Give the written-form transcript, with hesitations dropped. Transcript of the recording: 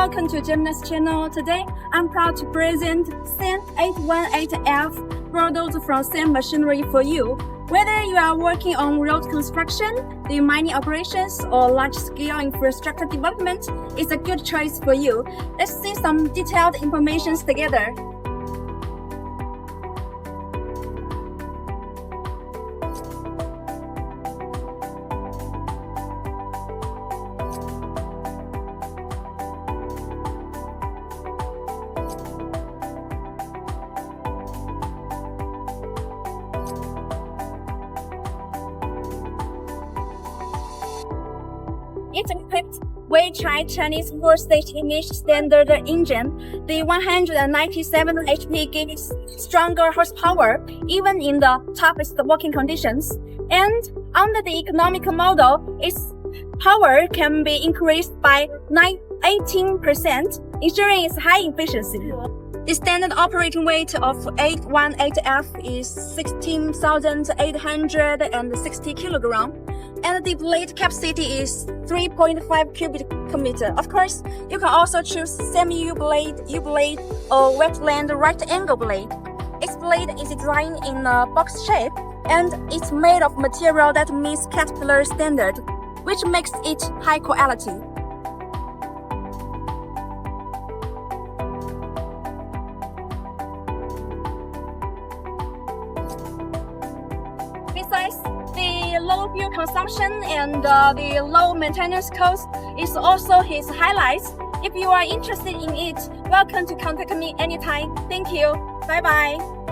welcome to Jamina's channel. Today, I'm proud to present SEM 818F Bulldozer from SEM Machinery for you. Whether you are working on road construction, the mining operations, or large-scale infrastructure development, it's a good choice for you. Let's see some detailed information together. It's equipped WEICHAI Chinese IV stage image standard engine. The 197 HP gives stronger horsepower even in the toughest working conditions. And under the economical model, its power can be increased by 18%, ensuring its high efficiency. The standard operating weight of 818F is 16,860 kg. And the blade capacity is 3.5 cubic meter. Of course, you can also choose semi-U blade, U-blade, or wetland right-angle blade. Its blade is designed in a box shape, and it's made of material that meets Caterpillar standard, which makes it high quality. Besides, the low fuel consumption and the low maintenance cost is also his highlights. If you are interested in it, welcome to contact me anytime. Thank you. Bye-bye.